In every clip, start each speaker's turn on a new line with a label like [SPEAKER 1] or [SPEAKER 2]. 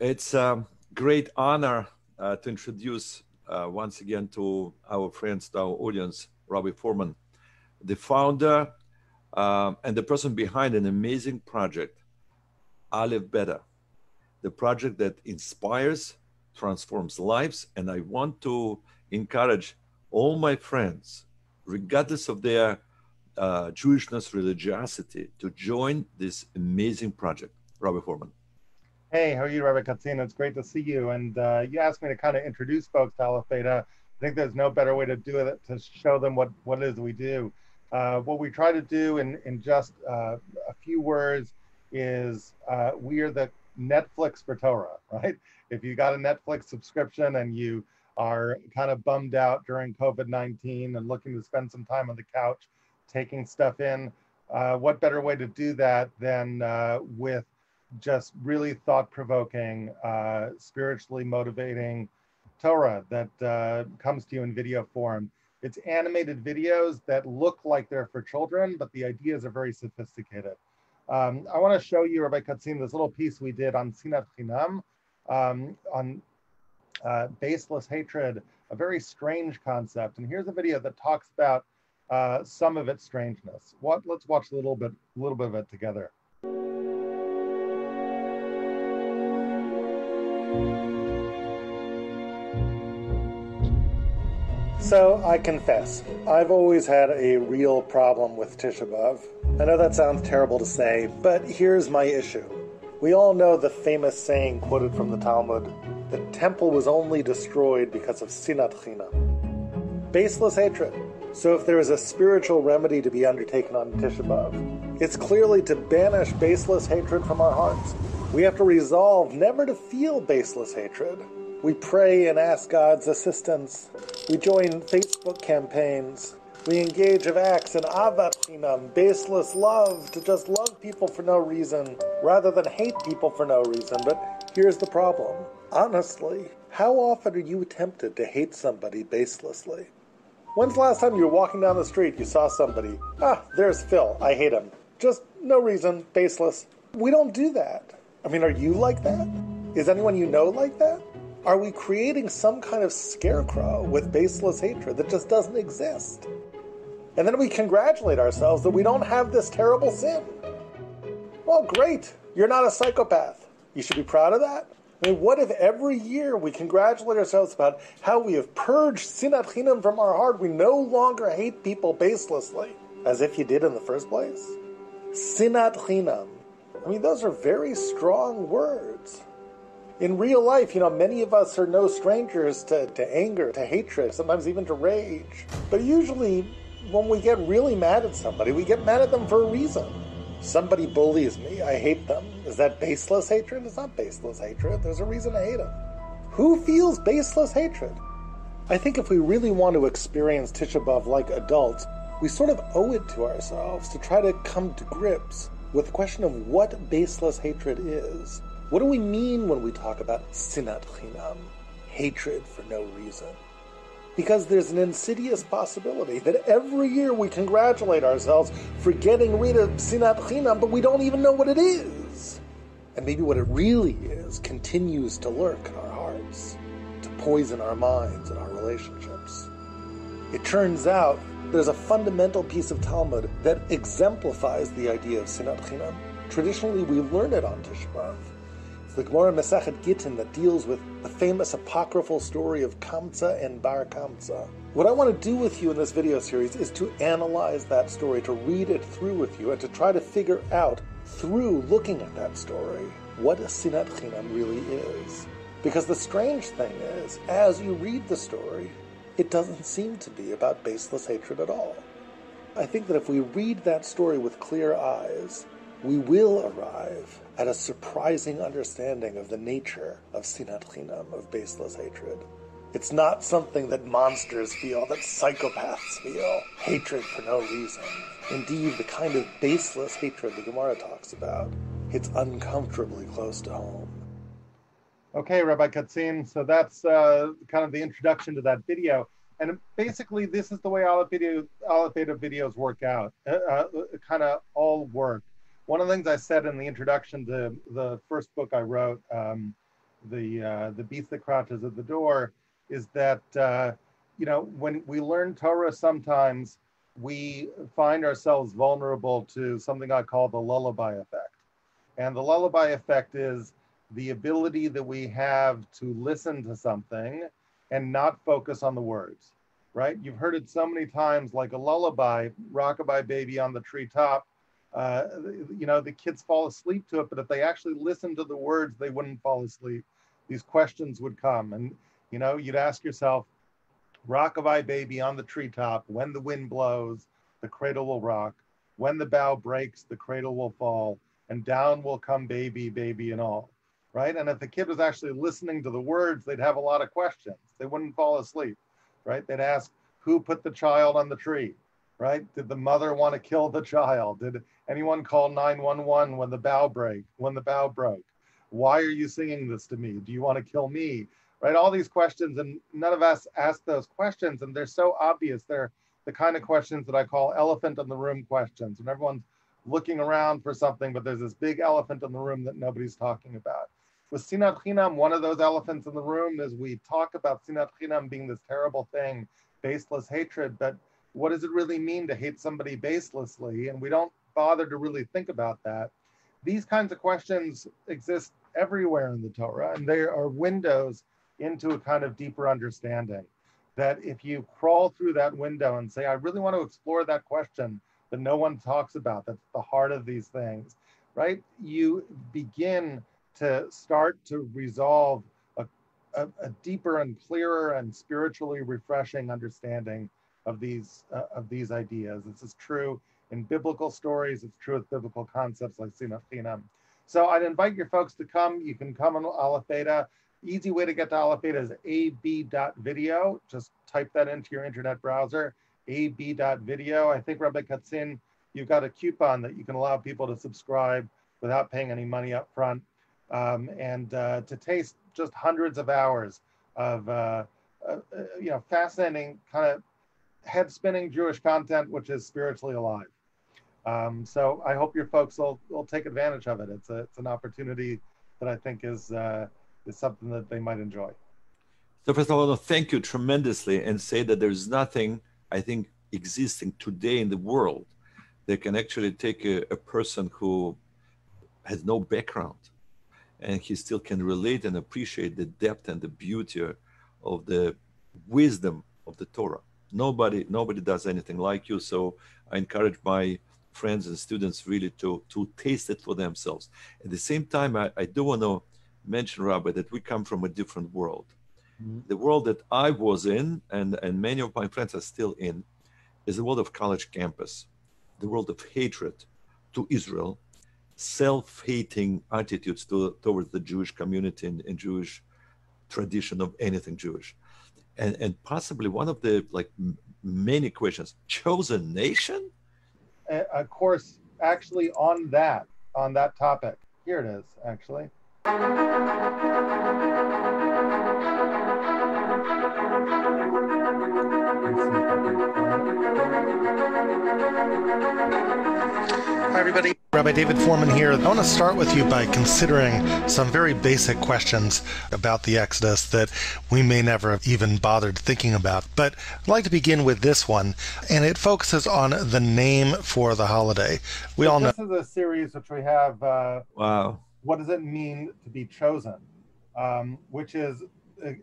[SPEAKER 1] It's a great honor to introduce once again to our friends, to our audience, Robbie Foreman, the founder and the person behind an amazing project, Aleph Beta, the project that inspires, transforms lives. And I want to encourage all my friends, regardless of their Jewishness, religiosity, to join this amazing project. Robbie Foreman.
[SPEAKER 2] Hey, how are you, Rabbi Katzin? It's great to see you. And you asked me to kind of introduce folks to Aleph Beta. I think there's no better way to do it to show them what it is we do. What we try to do in just a few words is we are the Netflix for Torah, right? If you got a Netflix subscription and you are kind of bummed out during COVID-19 and looking to spend some time on the couch taking stuff in, what better way to do that than with just really thought-provoking, spiritually motivating Torah that comes to you in video form. It's animated videos that look like they're for children, but the ideas are very sophisticated. I want to show you, Rabbi Katzin, this little piece we did on Sinat Chinam, on baseless hatred, a very strange concept. And here's a video that talks about some of its strangeness. Let's watch a little bit of it together. So I confess, I've always had a real problem with Tisha B'Av. I know that sounds terrible to say, but here's my issue. We all know the famous saying quoted from the Talmud, the temple was only destroyed because of Sinat Chinam, baseless hatred. So if there is a spiritual remedy to be undertaken on Tisha B'Av, it's clearly to banish baseless hatred from our hearts. We have to resolve never to feel baseless hatred. We pray and ask God's assistance. We join Facebook campaigns. We engage of acts in avat chinam, baseless love, to just love people for no reason, rather than hate people for no reason. But here's the problem. Honestly, how often are you tempted to hate somebody baselessly? When's the last time you were walking down the street, you saw somebody, there's Phil, I hate him. Just no reason, baseless. We don't do that. I mean, are you like that? Is anyone you know like that? Are we creating some kind of scarecrow with baseless hatred that just doesn't exist? And then we congratulate ourselves that we don't have this terrible sin. Well, great, you're not a psychopath. You should be proud of that. I mean, what if every year we congratulate ourselves about how we have purged Sinat Chinam from our heart? We no longer hate people baselessly, as if you did in the first place. Sinat Chinam. I mean, those are very strong words. In real life, many of us are no strangers to anger, to hatred, sometimes even to rage. But usually, when we get really mad at somebody, we get mad at them for a reason. Somebody bullies me, I hate them. Is that baseless hatred? It's not baseless hatred. There's a reason to hate them. Who feels baseless hatred? I think if we really want to experience Tisha B'Av like adults, we sort of owe it to ourselves to try to come to grips with the question of what baseless hatred is. What do we mean when we talk about Sinat Chinam, hatred for no reason? Because there's an insidious possibility that every year we congratulate ourselves for getting rid of Sinat Chinam, but we don't even know what it is. And maybe what it really is continues to lurk in our hearts, to poison our minds and our relationships. It turns out there's a fundamental piece of Talmud that exemplifies the idea of Sinat Chinam. Traditionally, we learn it on Tisha B'Av. It's the Gemara Masechet Gittin that deals with the famous apocryphal story of Kamsa and Bar Kamsa. What I want to do with you in this video series is to analyze that story, to read it through with you, and to try to figure out, through looking at that story, what a Sinat Chinam really is. Because the strange thing is, as you read the story, it doesn't seem to be about baseless hatred at all. I think that if we read that story with clear eyes, we will arrive at a surprising understanding of the nature of Sinat Chinam, of baseless hatred. It's not something that monsters feel, that psychopaths feel, hatred for no reason. Indeed, the kind of baseless hatred the Gemara talks about, it's uncomfortably close to home. Okay, Rabbi Katzin, so that's kind of the introduction to that video. And basically, this is the way Aleph Beta videos work out, kind of all work. One of the things I said in the introduction to the first book I wrote, the beast that crouches at the door, is that when we learn Torah, sometimes we find ourselves vulnerable to something I call the lullaby effect. And the lullaby effect is the ability that we have to listen to something and not focus on the words, right? You've heard it so many times, like a lullaby, rockabye baby on the treetop. The kids fall asleep to it, but if they actually listened to the words, they wouldn't fall asleep. These questions would come, and you'd ask yourself, rockabye baby on the treetop, when the wind blows, the cradle will rock. When the bough breaks, the cradle will fall, and down will come baby, baby and all, right? And if the kid was actually listening to the words, they'd have a lot of questions. They wouldn't fall asleep, right? They'd ask, who put the child on the tree, right? Did the mother want to kill the child? Did anyone call 911 when the bough broke? Why are you singing this to me? Do you want to kill me? Right? All these questions, and none of us ask those questions, and they're so obvious. They're the kind of questions that I call elephant in the room questions, when everyone's looking around for something, but there's this big elephant in the room that nobody's talking about. With Sinat Chinam, one of those elephants in the room is we talk about Sinat Chinam being this terrible thing, baseless hatred, but what does it really mean to hate somebody baselessly? And we don't bother to really think about that. These kinds of questions exist everywhere in the Torah, and they are windows into a kind of deeper understanding. That if you crawl through that window and say, I really want to explore that question that no one talks about, that's the heart of these things, right? You begin to start to resolve a deeper and clearer and spiritually refreshing understanding of these ideas. This is true in biblical stories. It's true with biblical concepts like Sinat Chinam. So I'd invite your folks to come. You can come on Aleph Beta. Easy way to get to Aleph Beta is ab.video. Just type that into your internet browser, ab.video. I think, Rabbi Katzin, you've got a coupon that you can allow people to subscribe without paying any money up front, and to taste just hundreds of hours of fascinating, kind of head-spinning Jewish content, which is spiritually alive. So I hope your folks will take advantage of it. It's an opportunity that I think is something that they might enjoy.
[SPEAKER 1] So first of all, I want to thank you tremendously and say that there's nothing, I think, existing today in the world that can actually take a person who has no background and he still can relate and appreciate the depth and the beauty of the wisdom of the Torah. Nobody does anything like you. So I encourage my friends and students really to taste it for themselves. At the same time, I do want to mention, Rabbi, that we come from a different world. Mm-hmm. The world that I was in, and many of my friends are still in, is the world of college campus, the world of hatred to Israel, self-hating attitudes towards the Jewish community and Jewish tradition of anything Jewish. And possibly one of the many questions, chosen nation?
[SPEAKER 2] A course actually on that topic. Here it is, actually. Hi, everybody. Rabbi David Fohrman here. I want to start with you by considering some very basic questions about the Exodus that we may never have even bothered thinking about. But I'd like to begin with this one, and it focuses on the name for the holiday. We all know this is a series which we have.
[SPEAKER 1] Wow.
[SPEAKER 2] What does it mean to be chosen? Which is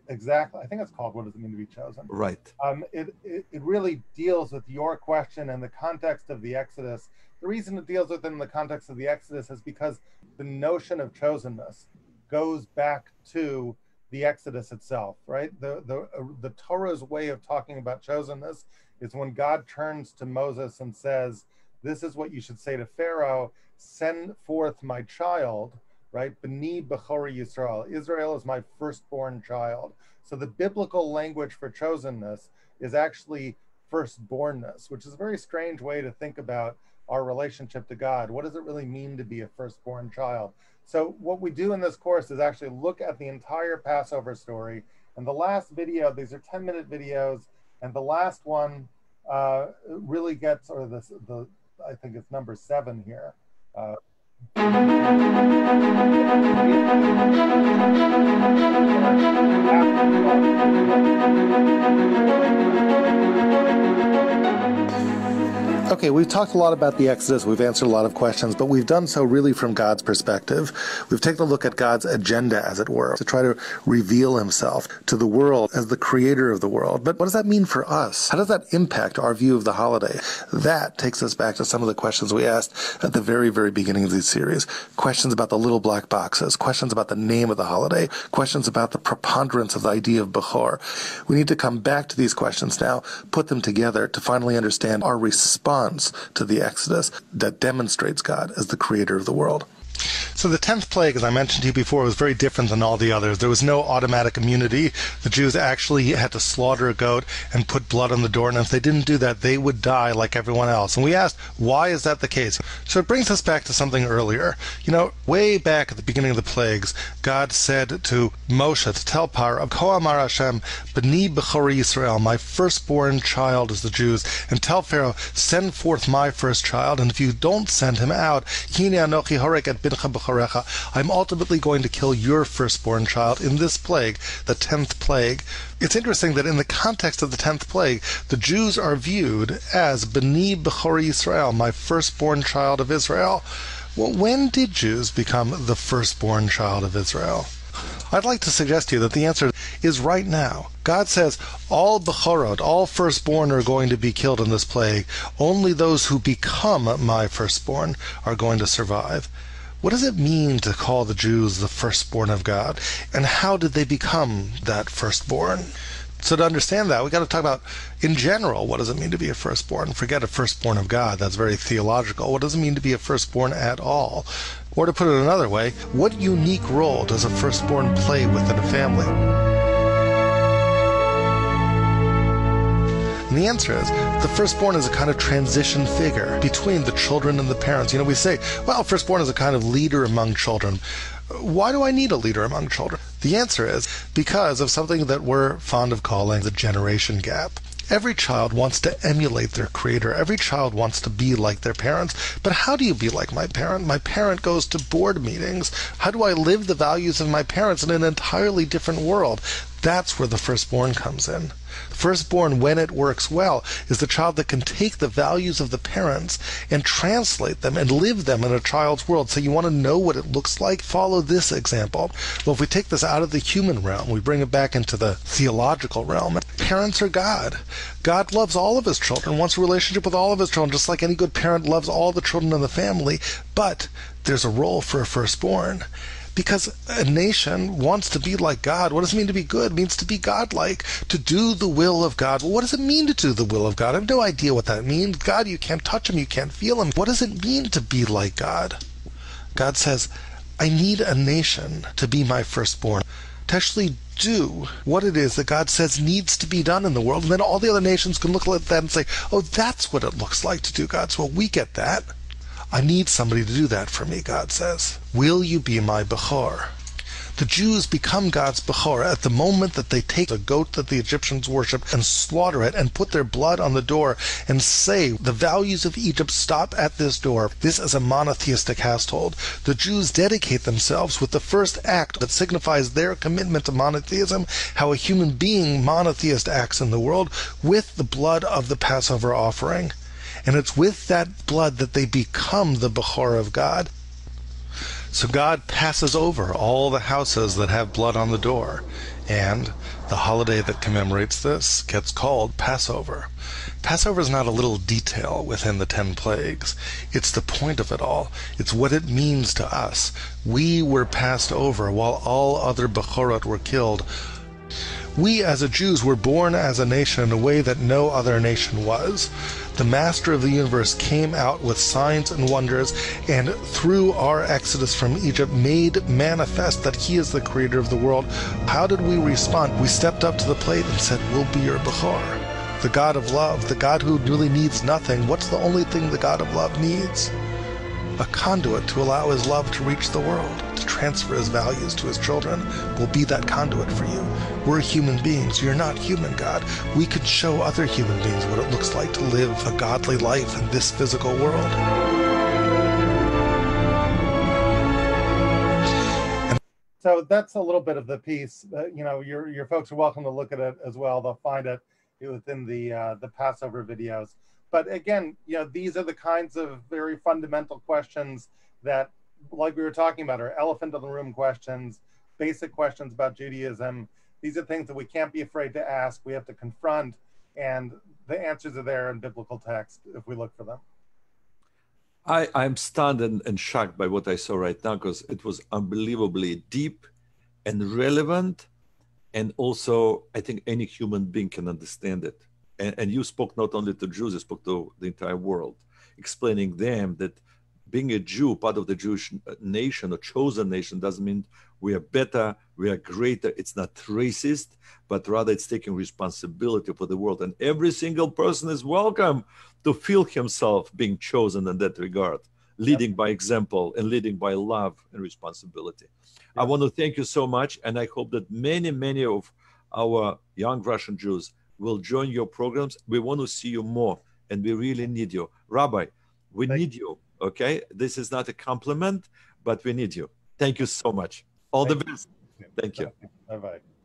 [SPEAKER 2] exactly, I think it's called What Does It Mean to Be Chosen?
[SPEAKER 1] Right.
[SPEAKER 2] It really deals with your question in the context of the Exodus. The reason it deals with it in the context of the Exodus is because the notion of chosenness goes back to the Exodus itself, right? The Torah's way of talking about chosenness is when God turns to Moses and says, this is what you should say to Pharaoh, send forth my child, right? B'ni Bechori Yisrael. Israel is my firstborn child. So the biblical language for chosenness is actually firstbornness, which is a very strange way to think about our relationship to God. What does it really mean to be a firstborn child? So what we do in this course is actually look at the entire Passover story. And the last video, these are 10-minute videos, and the last one really gets, or I think it's number 7 here. Okay, we've talked a lot about the Exodus, we've answered a lot of questions, but we've done so really from God's perspective. We've taken a look at God's agenda, as it were, to try to reveal himself to the world as the creator of the world. But what does that mean for us? How does that impact our view of the holiday? That takes us back to some of the questions we asked at the very, very beginning of this series. Questions about the little black boxes, questions about the name of the holiday, questions about the preponderance of the idea of Bechor. We need to come back to these questions now, put them together to finally understand our response to the Exodus that demonstrates God as the creator of the world. So the 10th plague, as I mentioned to you before, was very different than all the others. There was no automatic immunity. The Jews actually had to slaughter a goat and put blood on the door, and if they didn't do that, they would die like everyone else. And we asked, why is that the case? So it brings us back to something earlier. You know, way back at the beginning of the plagues, God said to Moshe, to tell Paro, Ko Amar Hashem, B'ni Bechori Yisrael, my firstborn child is the Jews, and tell Pharaoh, send forth my first child, and if you don't send him out, Hine Anochi Horek et Bincha B'chorecha, I'm ultimately going to kill your firstborn child in this plague, the 10th plague. It's interesting that in the context of the 10th plague, the Jews are viewed as B'ni Bechori Yisrael, my firstborn child of Israel. Well, when did Jews become the firstborn child of Israel? I'd like to suggest to you that the answer is right now. God says all Bechorot, all firstborn are going to be killed in this plague. Only those who become my firstborn are going to survive. What does it mean to call the Jews the firstborn of God? And how did they become that firstborn? So to understand that, we've got to talk about, in general, what does it mean to be a firstborn? Forget a firstborn of God. That's very theological. What does it mean to be a firstborn at all? Or to put it another way, what unique role does a firstborn play within a family? And the answer is, the firstborn is a kind of transition figure between the children and the parents. You know, we say, well, firstborn is a kind of leader among children. Why do I need a leader among children? The answer is because of something that we're fond of calling the generation gap. Every child wants to emulate their creator. Every child wants to be like their parents. But how do you be like my parent? My parent goes to board meetings. How do I live the values of my parents in an entirely different world? That's where the firstborn comes in. Firstborn, when it works well, is the child that can take the values of the parents and translate them and live them in a child's world. So you want to know what it looks like? Follow this example. Well, if we take this out of the human realm, we bring it back into the theological realm. Parents are God. God loves all of his children, wants a relationship with all of his children, just like any good parent loves all the children in the family. But there's a role for a firstborn. Because a nation wants to be like God. What does it mean to be good? It means to be godlike, to do the will of God. Well, what does it mean to do the will of God? I have no idea what that means. God, you can't touch him, you can't feel him. What does it mean to be like God? God says, I need a nation to be my firstborn, to actually do what it is that God says needs to be done in the world. And then all the other nations can look at that and say, oh, that's what it looks like to do God's will. We get that. I need somebody to do that for me, God says. Will you be my Bechor? The Jews become God's Bechor at the moment that they take the goat that the Egyptians worship and slaughter it and put their blood on the door and say, the values of Egypt stop at this door. This is a monotheistic household. The Jews dedicate themselves with the first act that signifies their commitment to monotheism, how a human being monotheist acts in the world, with the blood of the Passover offering. And it's with that blood that they become the Bechor of God. So God passes over all the houses that have blood on the door, and the holiday that commemorates this gets called Passover. Passover is not a little detail within the 10 plagues. It's the point of it all. It's what it means to us. We were passed over while all other Bechorot were killed. We as a Jews were born as a nation in a way that no other nation was. The Master of the universe came out with signs and wonders, and through our exodus from Egypt made manifest that he is the creator of the world. How did we respond? We stepped up to the plate and said, we'll be your Bechor. The God of love, the God who really needs nothing. What's the only thing the God of love needs? A conduit to allow his love to reach the world, to transfer his values to his children. We'll be that conduit for you. We're human beings. You're not human, God. We could show other human beings what it looks like to live a godly life in this physical world.
[SPEAKER 3] So that's a little bit of the piece. Your folks are welcome to look at it as well. They'll find it within the Passover videos. But again, these are the kinds of very fundamental questions that, like we were talking about, are elephant in the room questions, basic questions about Judaism. These are things that we can't be afraid to ask. We have to confront, and the answers are there in biblical text if we look for them.
[SPEAKER 1] I'm stunned and shocked by what I saw right now, because it was unbelievably deep and relevant. And also, I think any human being can understand it. And you spoke not only to Jews, you spoke to the entire world, explaining them that being a Jew, part of the Jewish nation or chosen nation, doesn't mean we are better, we are greater. It's not racist, but rather it's taking responsibility for the world. And every single person is welcome to feel himself being chosen in that regard, leading by example and leading by love and responsibility. I want to thank you so much. And I hope that many, many of our young Russian Jews will join your programs. We want to see you more, and we really need you. Rabbi, we need you, okay? This is not a compliment, but we need you. Thank you so much. All the best. Thank you.
[SPEAKER 3] Bye-bye.